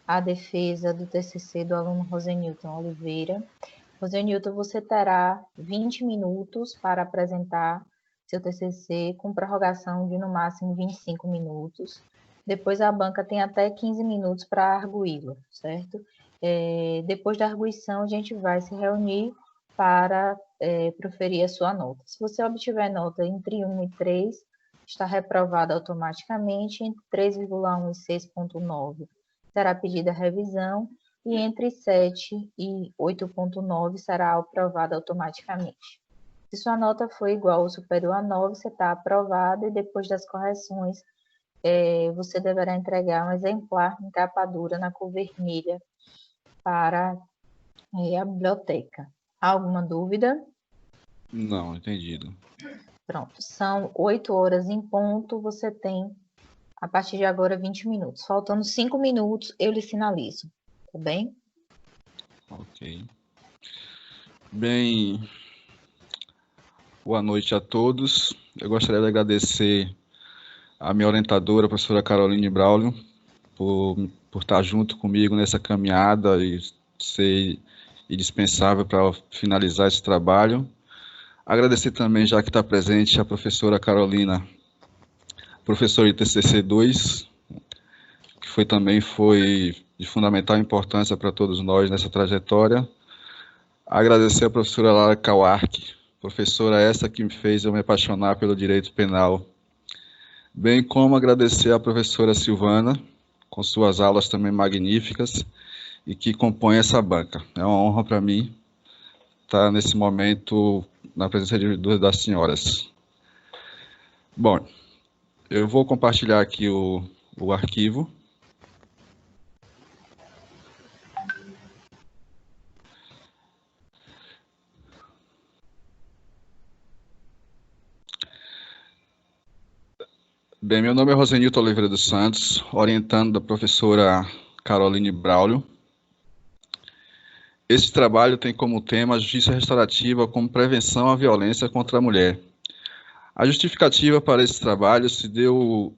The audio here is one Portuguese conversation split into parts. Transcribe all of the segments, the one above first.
a defesa do TCC do aluno Rosenilton Oliveira. Rosenilton, você terá 20 minutos para apresentar seu TCC com prorrogação de no máximo 25 minutos. Depois a banca tem até 15 minutos para arguí-lo, certo? Depois da arguição, a gente vai se reunir para proferir a sua nota. Se você obtiver nota entre 1 e 3, está reprovado automaticamente, entre 3,1 e 6,9 será pedida a revisão, e entre 7 e 8,9 será aprovada automaticamente. Se sua nota for igual ou superior a 9, você está aprovado, e depois das correções, você deverá entregar um exemplar em capa dura na cor vermelha para a biblioteca. Alguma dúvida? Não, entendido. Pronto, são 8 horas em ponto, você tem, a partir de agora, 20 minutos. Faltando 5 minutos, eu lhe sinalizo, tá bem? Ok. Bem, boa noite a todos. Eu gostaria de agradecer a minha orientadora, a professora Caroline Braulio, por estar junto comigo nessa caminhada e ser indispensável para finalizar esse trabalho. Agradecer também, já que está presente, a professora Carolina, professora de TCC 2, que também foi de fundamental importância para todos nós nessa trajetória. Agradecer a professora Lara Kawark, professora essa que me fez eu me apaixonar pelo direito penal. Bem como agradecer a professora Silvana, com suas aulas também magníficas, e que compõe essa banca. É uma honra para mim estar nesse momento na presença de duas das senhoras. Bom, eu vou compartilhar aqui o arquivo. Bem, meu nome é Rosenilton Oliveira dos Santos, orientando da professora Caroline Braulio. Este trabalho tem como tema a justiça restaurativa como prevenção à violência contra a mulher. A justificativa para esse trabalho se deu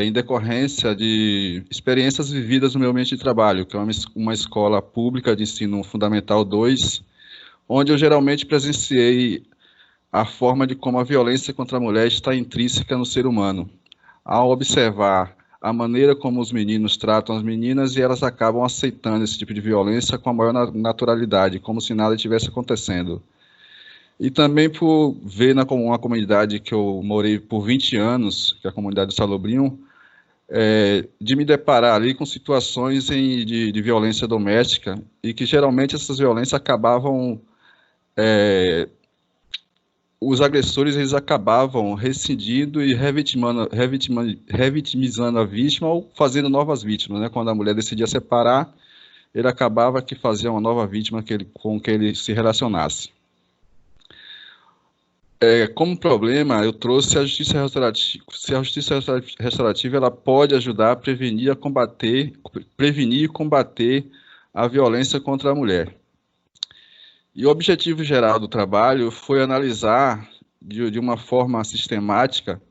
em decorrência de experiências vividas no meu ambiente de trabalho, que é uma escola pública de ensino fundamental 2, onde eu geralmente presenciei a forma de como a violência contra a mulher está intrínseca no ser humano. Ao observar a maneira como os meninos tratam as meninas, e elas acabam aceitando esse tipo de violência com a maior naturalidade, como se nada estivesse acontecendo. E também por ver uma comunidade que eu morei por 20 anos, que é a comunidade do Salobrinho, de me deparar ali com situações de violência doméstica, e que geralmente essas violências acabavam... os agressores eles acabavam rescindindo e revitimizando a vítima ou fazendo novas vítimas, né? Quando a mulher decidia separar, ele acabava que fazia uma nova vítima com que ele se relacionasse. Como problema, eu trouxe a justiça restaurativa. Se a justiça restaurativa ela pode ajudar a prevenir e combater a violência contra a mulher. E o objetivo geral do trabalho foi analisar de uma forma sistemática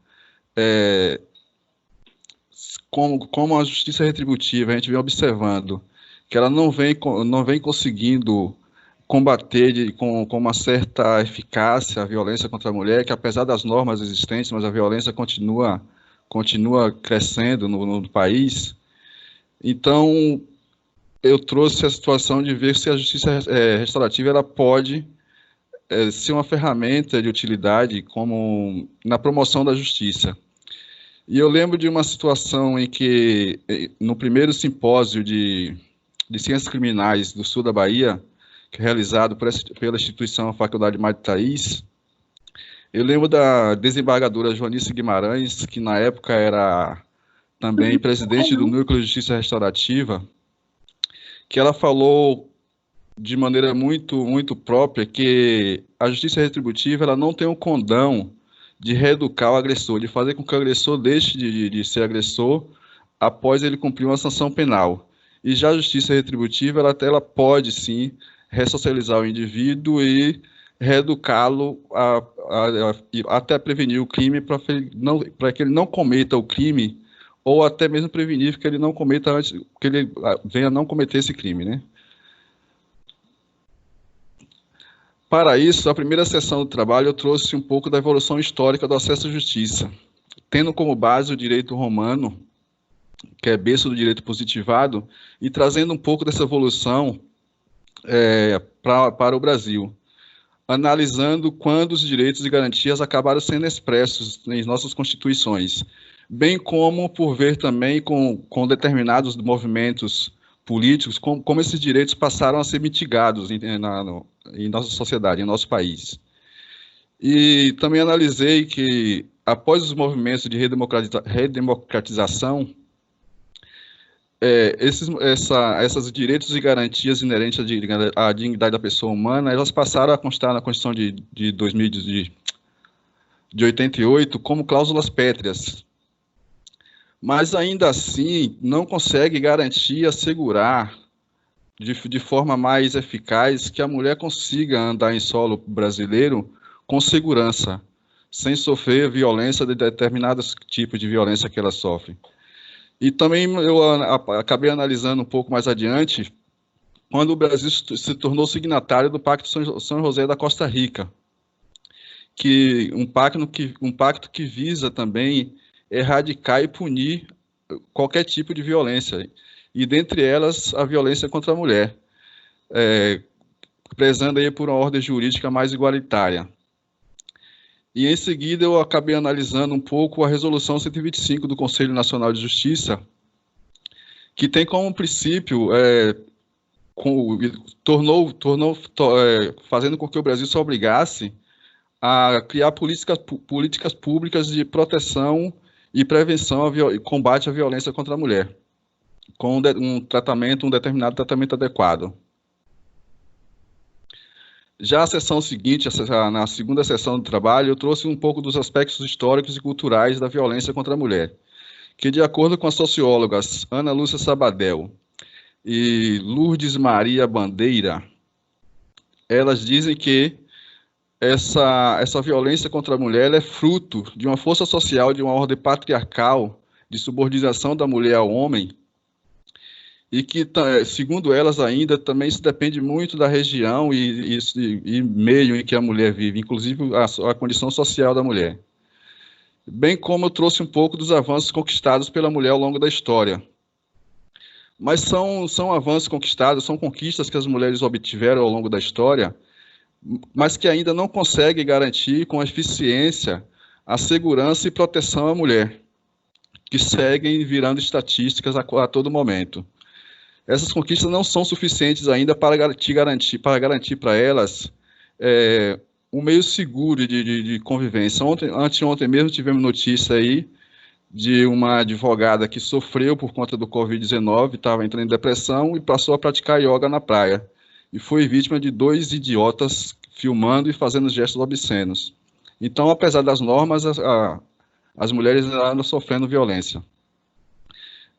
como a justiça retributiva, a gente vem observando que ela não vem conseguindo combater com uma certa eficácia a violência contra a mulher, que apesar das normas existentes, mas a violência continua crescendo no país. Então, eu trouxe a situação de ver se a justiça restaurativa ela pode ser uma ferramenta de utilidade como na promoção da justiça. E eu lembro de uma situação em que, no primeiro simpósio de ciências criminais do sul da Bahia, que é realizado pela instituição Faculdade Mário de Thaís, eu lembro da desembargadora Joanice Guimarães, que na época era também presidente do Núcleo de Justiça Restaurativa, que ela falou de maneira muito própria que a justiça retributiva ela não tem o condão de reeducar o agressor, de fazer com que o agressor deixe de ser agressor após ele cumprir uma sanção penal. E já a justiça retributiva ela pode, sim, ressocializar o indivíduo e reeducá-lo até prevenir o crime para que ele não cometa o crime ou até mesmo prevenir que ele não cometa antes, que ele venha a não cometer esse crime, né? Para isso, a primeira sessão do trabalho eu trouxe um pouco da evolução histórica do acesso à justiça, tendo como base o direito romano, que é berço do direito positivado, e trazendo um pouco dessa evolução para o Brasil, analisando quando os direitos e garantias acabaram sendo expressos em nossas constituições, bem como por ver também com determinados movimentos políticos, como esses direitos passaram a ser mitigados em nossa sociedade, em nosso país. E também analisei que, após os movimentos de redemocratização, esses direitos e garantias inerentes à dignidade da pessoa humana, elas passaram a constar na Constituição de 88 como cláusulas pétreas. Mas, ainda assim, não consegue garantir e assegurar de forma mais eficaz que a mulher consiga andar em solo brasileiro com segurança, sem sofrer violência de determinados tipos de violência que ela sofre. E também eu acabei analisando um pouco mais adiante, quando o Brasil se tornou signatário do Pacto São José da Costa Rica, um pacto que visa também erradicar e punir qualquer tipo de violência, e dentre elas a violência contra a mulher, prezando aí por uma ordem jurídica mais igualitária. E em seguida eu acabei analisando um pouco a Resolução 125 do Conselho Nacional de Justiça, que tem como princípio, fazendo com que o Brasil se obrigasse a criar políticas públicas de proteção e prevenção e combate à violência contra a mulher, com um determinado tratamento adequado. Já a sessão seguinte, na segunda sessão do trabalho, eu trouxe um pouco dos aspectos históricos e culturais da violência contra a mulher, que, de acordo com as sociólogas Ana Lúcia Sabadell e Lourdes Maria Bandeira, elas dizem que essa violência contra a mulher é fruto de uma força social, de uma ordem patriarcal, de subordinação da mulher ao homem, e que, segundo elas ainda, também se depende muito da região e meio em que a mulher vive, inclusive a condição social da mulher. Bem como eu trouxe um pouco dos avanços conquistados pela mulher ao longo da história. Mas são avanços conquistados, são conquistas que as mulheres obtiveram ao longo da história, mas que ainda não conseguem garantir com eficiência a segurança e proteção à mulher, que seguem virando estatísticas a todo momento. Essas conquistas não são suficientes ainda para garantir para elas um meio seguro de convivência. Anteontem mesmo tivemos notícia aí de uma advogada que sofreu por conta do Covid-19, estava entrando em depressão e passou a praticar yoga na praia. E foi vítima de 2 idiotas filmando e fazendo gestos obscenos. Então, apesar das normas, as mulheres andam sofrendo violência.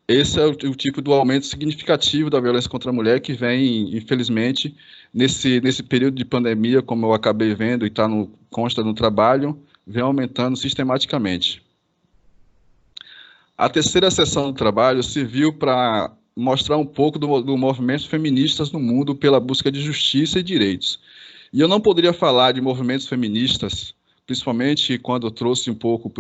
Esse é o tipo do aumento significativo da violência contra a mulher que vem, infelizmente, nesse período de pandemia, como eu acabei vendo e consta no trabalho, vem aumentando sistematicamente. A terceira sessão do trabalho serviu para mostrar um pouco do movimento feministas no mundo pela busca de justiça e direitos. E eu não poderia falar de movimentos feministas, principalmente quando eu trouxe um pouco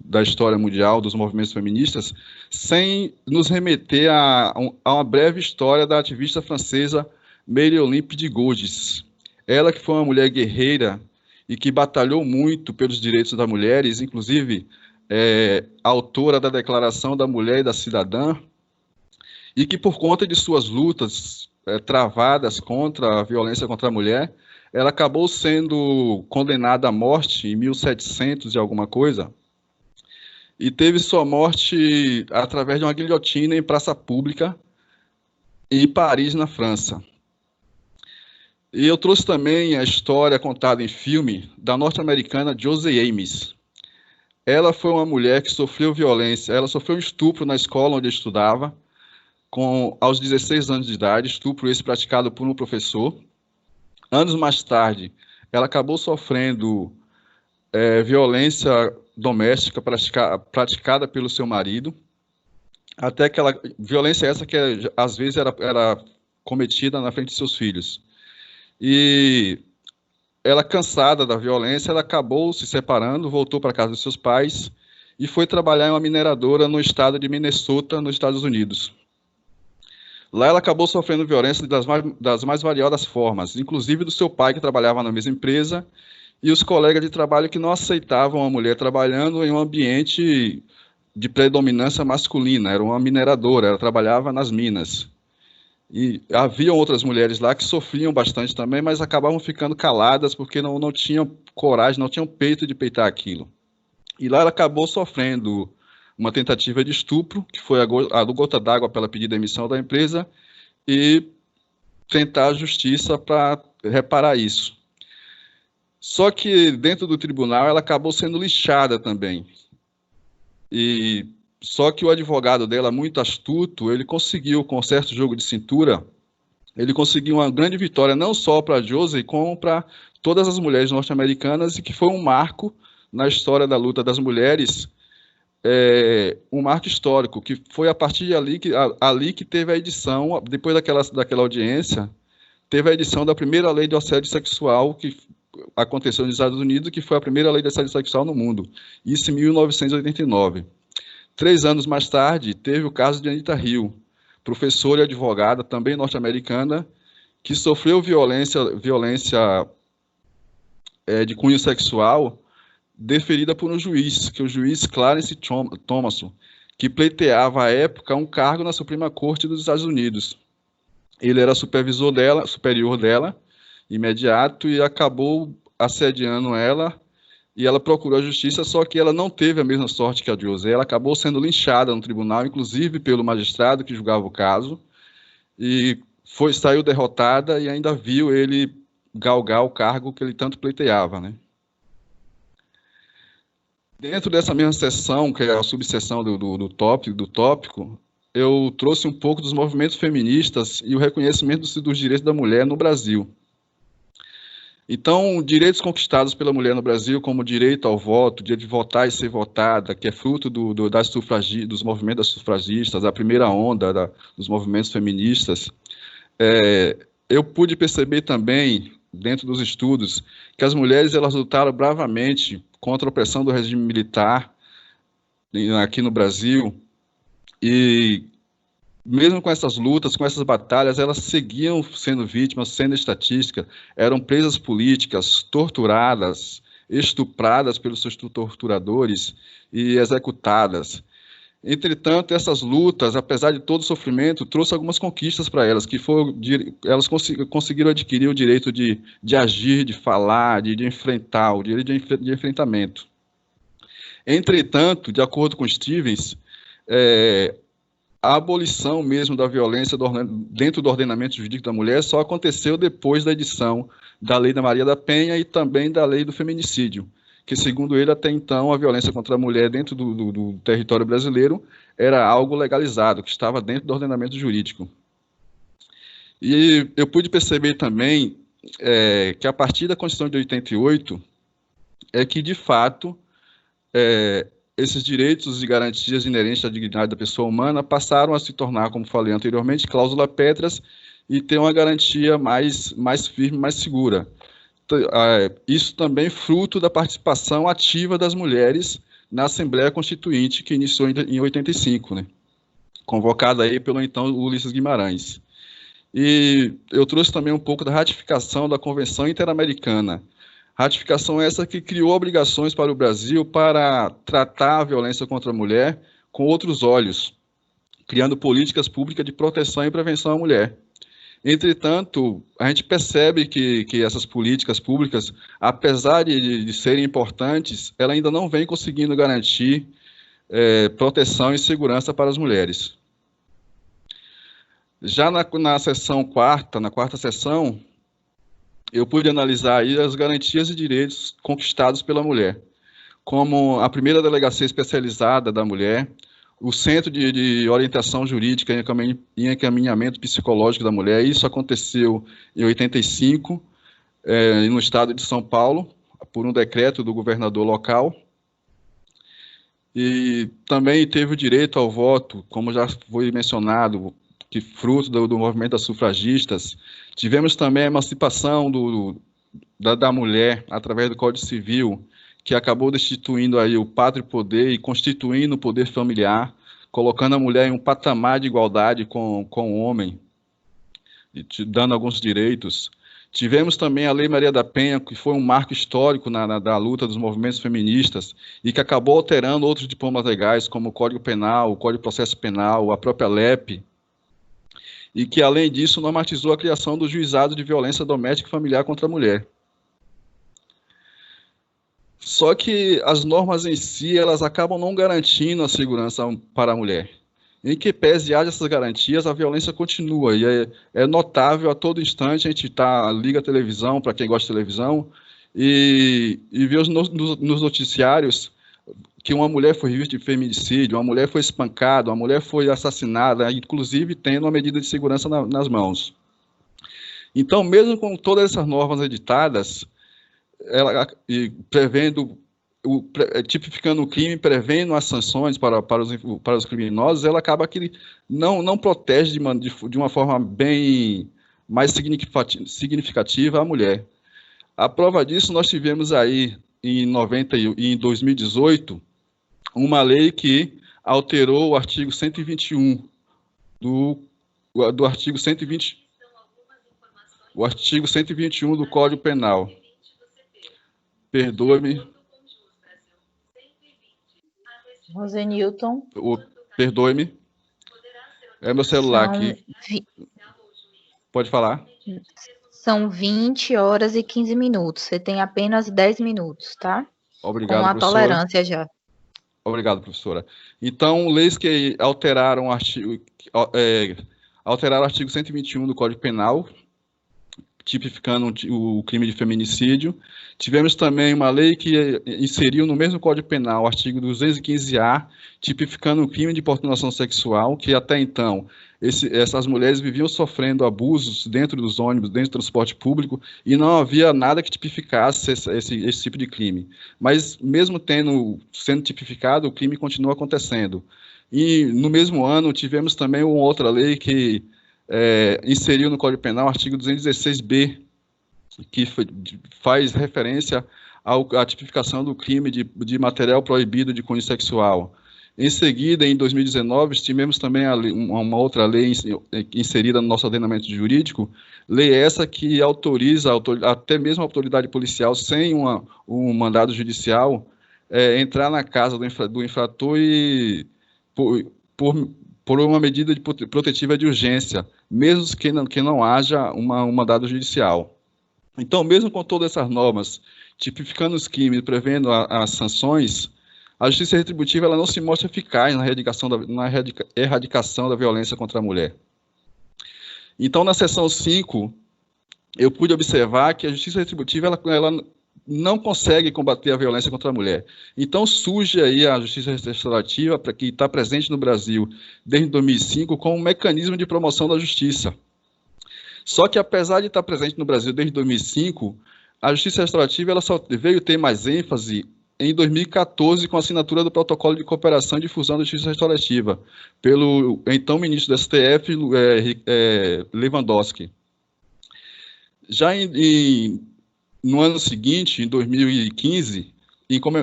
da história mundial dos movimentos feministas, sem nos remeter a uma breve história da ativista francesa Marie-Olympe de Gouges. Ela que foi uma mulher guerreira e que batalhou muito pelos direitos das mulheres, inclusive autora da Declaração da Mulher e da Cidadã, e que por conta de suas lutas travadas contra a violência contra a mulher, ela acabou sendo condenada à morte em 1700 e alguma coisa, e teve sua morte através de uma guilhotina em praça pública em Paris, na França. E eu trouxe também a história contada em filme da norte-americana Josie Ames. Ela foi uma mulher que sofreu violência, ela sofreu um estupro na escola onde estudava, aos 16 anos de idade, estupro esse praticado por um professor. Anos mais tarde, ela acabou sofrendo violência doméstica praticada pelo seu marido, até aquela violência essa que às vezes era cometida na frente de seus filhos. E ela, cansada da violência, ela acabou se separando, voltou para a casa dos seus pais e foi trabalhar em uma mineradora no estado de Minnesota, nos Estados Unidos. Lá ela acabou sofrendo violência das mais variadas formas, inclusive do seu pai, que trabalhava na mesma empresa, e os colegas de trabalho que não aceitavam a mulher trabalhando em um ambiente de predominância masculina. Era uma mineradora, ela trabalhava nas minas. E haviam outras mulheres lá que sofriam bastante também, mas acabavam ficando caladas porque não tinham coragem, não tinham peito de peitar aquilo. E lá ela acabou sofrendo uma tentativa de estupro, que foi a do gota d'água para ela pedir demissão da empresa e tentar a justiça para reparar isso. Só que dentro do tribunal ela acabou sendo lixada também. E só que o advogado dela, muito astuto, ele conseguiu, com certo jogo de cintura, ele conseguiu uma grande vitória, não só para a Josie, como para todas as mulheres norte-americanas, e que foi um marco na história da luta das mulheres, um marco histórico, que foi a partir de ali que teve a edição, depois daquela audiência, teve a edição da primeira lei de assédio sexual, que aconteceu nos Estados Unidos, que foi a primeira lei de assédio sexual no mundo, isso em 1989. 3 anos mais tarde, teve o caso de Anita Hill, professora e advogada, também norte-americana, que sofreu violência de cunho sexual deferida por um juiz, que é o juiz Clarence Thomason, que pleiteava à época um cargo na Suprema Corte dos Estados Unidos. Ele era superior dela, imediato, e acabou assediando ela, e ela procurou a justiça, só que ela não teve a mesma sorte que a Josie. Ela acabou sendo linchada no tribunal, inclusive pelo magistrado que julgava o caso, e saiu derrotada e ainda viu ele galgar o cargo que ele tanto pleiteava, né? Dentro dessa mesma seção, que é a subseção do tópico, eu trouxe um pouco dos movimentos feministas e o reconhecimento dos direitos da mulher no Brasil. Então, direitos conquistados pela mulher no Brasil, como o direito ao voto, direito de votar e ser votada, que é fruto dos movimentos das sufragistas, a primeira onda dos movimentos feministas, eu pude perceber também, dentro dos estudos, que as mulheres elas lutaram bravamente contra a opressão do regime militar aqui no Brasil, e mesmo com essas lutas, com essas batalhas, elas seguiam sendo vítimas, sendo estatística, eram presas políticas, torturadas, estupradas pelos seus torturadores e executadas. Entretanto, essas lutas, apesar de todo o sofrimento, trouxe algumas conquistas para elas, elas conseguiram adquirir o direito de agir, de falar, de enfrentar, o direito de enfrentamento. Entretanto, de acordo com Stevens, a abolição mesmo da violência dentro do ordenamento jurídico da mulher só aconteceu depois da edição da Lei da Maria da Penha e também da Lei do Feminicídio, que, segundo ele, até então, a violência contra a mulher dentro do território brasileiro era algo legalizado, que estava dentro do ordenamento jurídico. E eu pude perceber também que, a partir da Constituição de 88, que, de fato, esses direitos e garantias inerentes à dignidade da pessoa humana passaram a se tornar, como falei anteriormente, cláusula pétreas e ter uma garantia mais firme, mais segura. Isso também fruto da participação ativa das mulheres na Assembleia Constituinte, que iniciou em 85, né? Convocada aí pelo então Ulisses Guimarães. E eu trouxe também um pouco da ratificação da Convenção Interamericana. Ratificação essa que criou obrigações para o Brasil para tratar a violência contra a mulher com outros olhos, criando políticas públicas de proteção e prevenção à mulher. Entretanto, a gente percebe que essas políticas públicas, apesar de serem importantes, ela ainda não vem conseguindo garantir proteção e segurança para as mulheres. Já na quarta sessão, eu pude analisar aí as garantias e direitos conquistados pela mulher, como a primeira delegacia especializada da mulher, o Centro de Orientação Jurídica e Encaminhamento Psicológico da Mulher. Isso aconteceu em 85, no estado de São Paulo, por um decreto do governador local. e também teve o direito ao voto, como já foi mencionado, que fruto do movimento das sufragistas. Tivemos também a emancipação da mulher através do Código Civil, que acabou destituindo aí o pátrio poder e constituindo o poder familiar, colocando a mulher em um patamar de igualdade com o homem, e dando alguns direitos. Tivemos também a Lei Maria da Penha, que foi um marco histórico da luta dos movimentos feministas e que acabou alterando outros diplomas legais, como o Código Penal, o Código de Processo Penal, a própria LEP, e que, além disso, normatizou a criação do Juizado de Violência Doméstica e Familiar contra a Mulher. Só que as normas em si, elas acabam não garantindo a segurança para a mulher. Em que pese haja essas garantias, a violência continua, e é notável a todo instante. A gente liga a televisão, para quem gosta de televisão, e vê nos noticiários que uma mulher foi vítima de feminicídio, uma mulher foi espancada, uma mulher foi assassinada, inclusive tendo uma medida de segurança nas mãos. Então, mesmo com todas essas normas editadas, tipificando o crime, prevendo as sanções para os criminosos, ela acaba que não protege de uma forma bem mais significativa a mulher. A prova disso, nós tivemos aí, em 2018, uma lei que alterou o artigo 121 do artigo 120, o artigo 121 do Código Penal. Perdoe-me. Rosenilton. Perdoe-me. É meu celular aqui. Pode falar. São 20 horas e 15 minutos. Você tem apenas 10 minutos, tá? Obrigado, com a professora. Tolerância já. Obrigado, professora. Então, leis que alteraram o artigo 121 do Código Penal, tipificando o crime de feminicídio. Tivemos também uma lei que inseriu no mesmo Código Penal o artigo 215-A, tipificando o crime de importunação sexual, que até então essas mulheres viviam sofrendo abusos dentro dos ônibus, dentro do transporte público, e não havia nada que tipificasse esse tipo de crime. Mas, mesmo sendo tipificado, o crime continua acontecendo. E, no mesmo ano, tivemos também uma outra lei que inseriu no Código Penal o artigo 216-B, que faz referência à tipificação do crime de material proibido de cunho sexual. Em seguida, em 2019, tivemos também uma outra lei inserida no nosso ordenamento jurídico, lei essa que autoriza até mesmo a autoridade policial, sem um mandado judicial, entrar na casa do infrator e por uma medida protetiva de urgência, mesmo que não haja um mandado judicial. Então, mesmo com todas essas normas, tipificando os crimes, prevendo as sanções, a justiça retributiva ela não se mostra eficaz na erradicação da violência contra a mulher. Então, na seção 5, eu pude observar que a justiça retributiva ela não consegue combater a violência contra a mulher. Então, surge aí a justiça restaurativa, que está presente no Brasil desde 2005, como um mecanismo de promoção da justiça. Só que, apesar de estar presente no Brasil desde 2005, a justiça restaurativa ela só veio ter mais ênfase em 2014, com a assinatura do Protocolo de Cooperação e Difusão da Justiça Restaurativa, pelo então ministro do STF, Lewandowski. Já no ano seguinte, em 2015,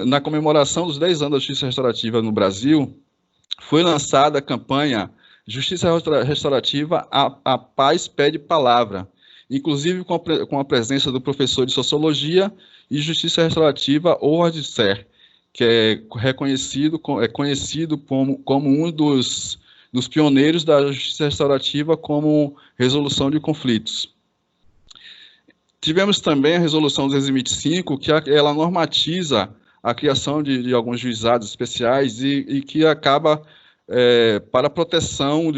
na comemoração dos 10 anos da Justiça Restaurativa no Brasil, foi lançada a campanha Justiça Restaurativa, a Paz Pede Palavra, inclusive com a presença do professor de Sociologia e Justiça Restaurativa Howard Ser, que é conhecido como um dos pioneiros da Justiça Restaurativa como resolução de conflitos. Tivemos também a Resolução 225, que ela normatiza a criação de alguns juizados especiais e que acaba para a proteção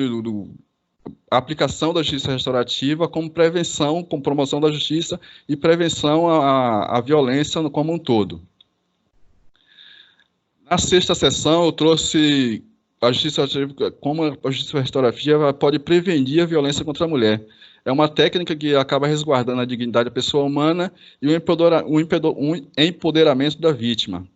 a aplicação da justiça restaurativa como prevenção, como promoção da justiça e prevenção à violência como um todo. Na sexta sessão, eu trouxe a justiça restaurativa, como a justiça restaurativa pode prevenir a violência contra a mulher. É uma técnica que acaba resguardando a dignidade da pessoa humana e o empoderamento da vítima.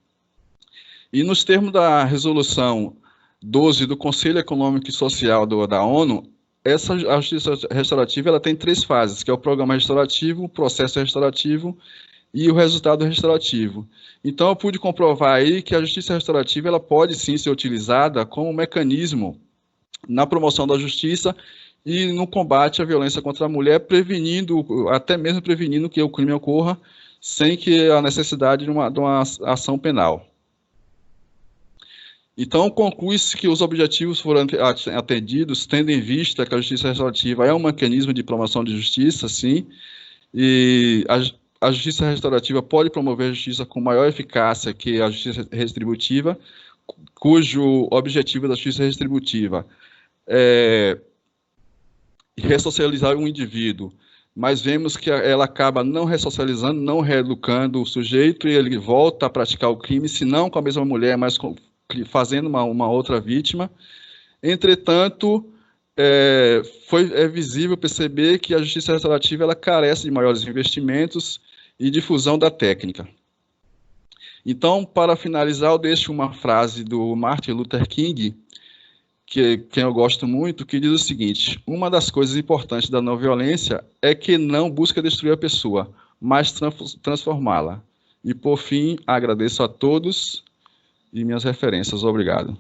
E nos termos da resolução 12 do Conselho Econômico e Social da ONU, a justiça restaurativa ela tem 3 fases, que é o programa restaurativo, o processo restaurativo e o resultado restaurativo. Então, eu pude comprovar aí que a justiça restaurativa ela pode sim ser utilizada como mecanismo na promoção da justiça e no combate à violência contra a mulher, prevenindo, até mesmo prevenindo que o crime ocorra sem que a necessidade de uma ação penal. Então, conclui-se que os objetivos foram atendidos, tendo em vista que a justiça restaurativa é um mecanismo de promoção de justiça, sim, e a justiça restaurativa pode promover a justiça com maior eficácia que a justiça restributiva, cujo objetivo da justiça restributiva é ressocializar um indivíduo, mas vemos que ela acaba não ressocializando, não reeducando o sujeito e ele volta a praticar o crime, se não com a mesma mulher, mas fazendo uma outra vítima. Entretanto, é visível perceber que a justiça restaurativa ela carece de maiores investimentos e difusão da técnica. Então, para finalizar, eu deixo uma frase do Martin Luther King, quem eu gosto muito, que diz o seguinte: uma das coisas importantes da não violência é que não busca destruir a pessoa, mas transformá-la. E, por fim, agradeço a todos e minhas referências. Obrigado.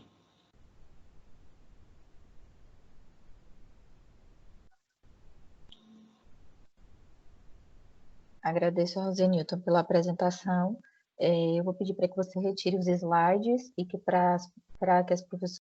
Agradeço ao Rosenilton pela apresentação. Eu vou pedir para que você retire os slides e que para que as professoras